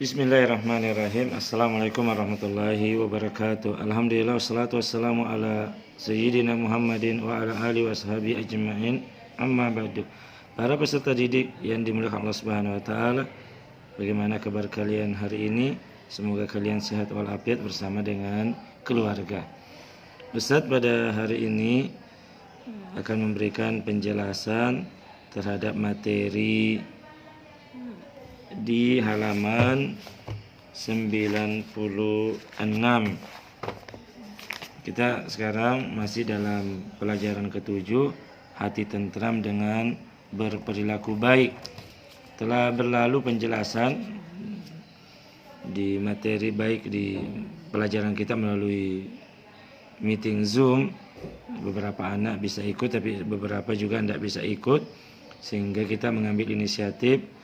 Bismillahirrahmanirrahim. Assalamualaikum warahmatullahi wabarakatuh. Alhamdulillah wassalatu wassalamu ala sayyidina Muhammadin wa ala alihi washabihi ajma'in. Amma ba'du. Para peserta didik yang dimuliakan Allah Subhanahu wa taala, bagaimana kabar kalian hari ini? Semoga kalian sehat walafiat bersama dengan keluarga. Ustaz pada hari ini akan memberikan penjelasan terhadap materi di halaman 96. Kita sekarang masih dalam pelajaran ke-7, hati tentram dengan berperilaku baik. Telah berlalu penjelasan di materi baik di pelajaran kita melalui meeting Zoom. Beberapa anak bisa ikut tapi beberapa juga tidak bisa ikut, sehingga kita mengambil inisiatif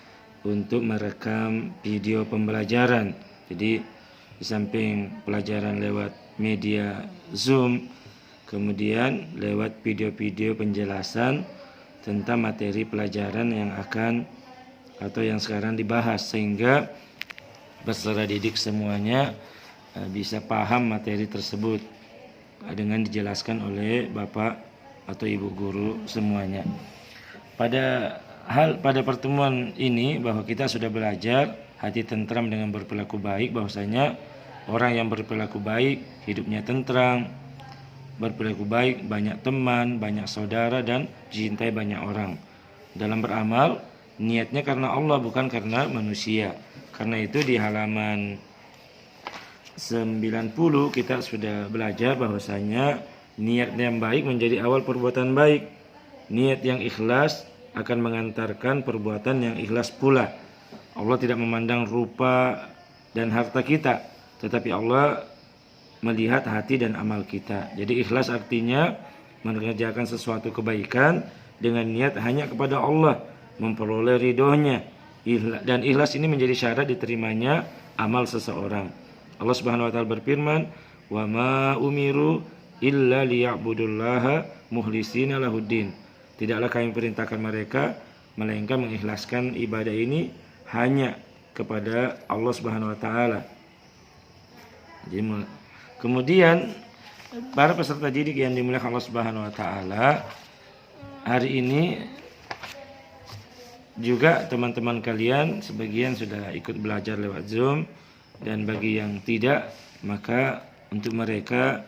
untuk merekam video pembelajaran. Jadi di samping pelajaran lewat media Zoom, kemudian lewat video-video penjelasan tentang materi pelajaran yang akan atau yang sekarang dibahas, sehingga peserta didik semuanya bisa paham materi tersebut dengan dijelaskan oleh Bapak atau Ibu guru semuanya. Pada pertemuan ini bahwa kita sudah belajar hati tentram dengan berperilaku baik, bahwasanya orang yang berperilaku baik hidupnya tentram, berperilaku baik banyak teman, banyak saudara, dan dicintai banyak orang. Dalam beramal niatnya karena Allah bukan karena manusia. Karena itu di halaman 90 kita sudah belajar bahwasanya niat yang baik menjadi awal perbuatan baik. Niat yang ikhlas akan mengantarkan perbuatan yang ikhlas pula. Allah tidak memandang rupa dan harta kita, tetapi Allah melihat hati dan amal kita. Jadi ikhlas artinya mengerjakan sesuatu kebaikan dengan niat hanya kepada Allah, memperoleh ridhonya. Dan ikhlas ini menjadi syarat diterimanya amal seseorang. Allah Subhanahu wa taala berfirman, "Wa ma umiru illa liya'budullaha mukhlisina lahuddin." Tidaklah kami perintahkan mereka melainkan mengikhlaskan ibadah ini hanya kepada Allah Subhanahu wa taala. Kemudian para peserta didik yang dimuliakan Allah Subhanahu wa taala, hari ini juga teman-teman kalian sebagian sudah ikut belajar lewat Zoom, dan bagi yang tidak, maka untuk mereka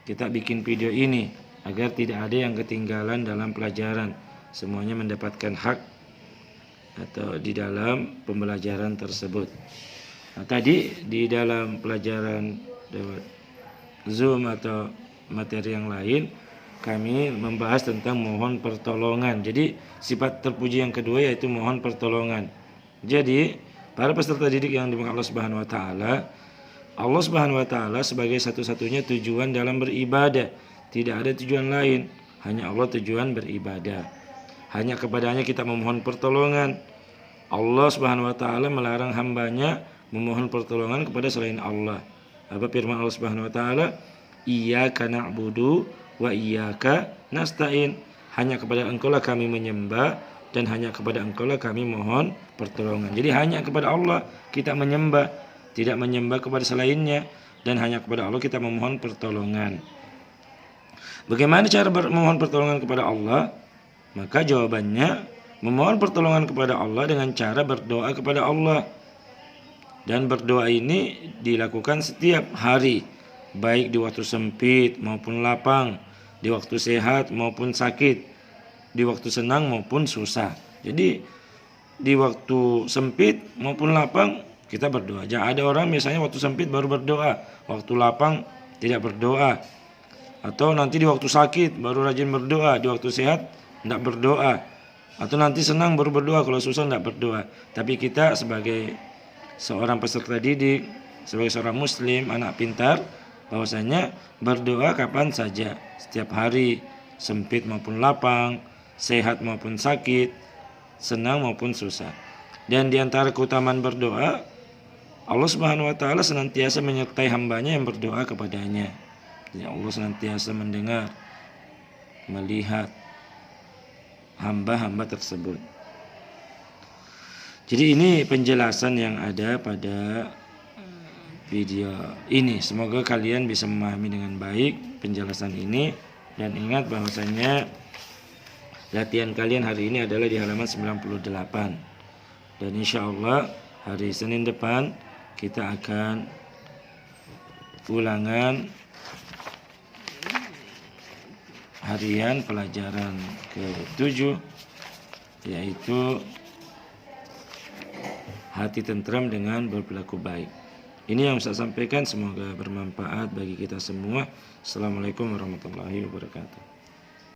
kita bikin video ini agar tidak ada yang ketinggalan dalam pelajaran. Semuanya mendapatkan hak atau di dalam pembelajaran tersebut. Nah, tadi di dalam pelajaran lewat Zoom atau materi yang lain, kami membahas tentang mohon pertolongan. Jadi sifat terpuji yang kedua yaitu mohon pertolongan. Jadi para peserta didik yang dimuliakan Allah Subhanahu wa taala, Allah Subhanahu wa taala sebagai satu-satunya tujuan dalam beribadah. Tidak ada tujuan lain, hanya Allah tujuan beribadah. Hanya kepadanya kita memohon pertolongan. Allah Subhanahu wa taala melarang hambanya memohon pertolongan kepada selain Allah. Apa firman Allah Subhanahu wa taala? Iyyaka na'budu wa iyyaka nasta'in. Hanya kepada Engkaulah kami menyembah dan hanya kepada Engkaulah kami mohon pertolongan. Jadi hanya kepada Allah kita menyembah, tidak menyembah kepada selainnya, dan hanya kepada Allah kita memohon pertolongan. Bagaimana cara memohon pertolongan kepada Allah? Maka jawabannya memohon pertolongan kepada Allah dengan cara berdoa kepada Allah. Dan berdoa ini dilakukan setiap hari, baik di waktu sempit maupun lapang, di waktu sehat maupun sakit, di waktu senang maupun susah. Jadi di waktu sempit maupun lapang kita berdoa. Jangan ada orang misalnya waktu sempit baru berdoa, waktu lapang tidak berdoa. Atau nanti di waktu sakit baru rajin berdoa, di waktu sehat tidak berdoa. Atau nanti senang baru berdoa, kalau susah tidak berdoa. Tapi kita sebagai seorang peserta didik, sebagai seorang muslim, anak pintar, bahwasanya berdoa kapan saja, setiap hari, sempit maupun lapang, sehat maupun sakit, senang maupun susah. Dan di antara keutamaan berdoa, Allah Subhanahu wa taala senantiasa menyertai hambanya yang berdoa kepadanya. Ya, Allah senantiasa mendengar, melihat hamba-hamba tersebut. Jadi ini penjelasan yang ada pada video ini. Semoga kalian bisa memahami dengan baik penjelasan ini. Dan ingat bahwasanya latihan kalian hari ini adalah di halaman 98. Dan insya Allah hari Senin depan kita akan ulangan harian pelajaran ke-7, yaitu hati tentram dengan berperilaku baik. Ini yang saya sampaikan, semoga bermanfaat bagi kita semua. Assalamualaikum warahmatullahi wabarakatuh.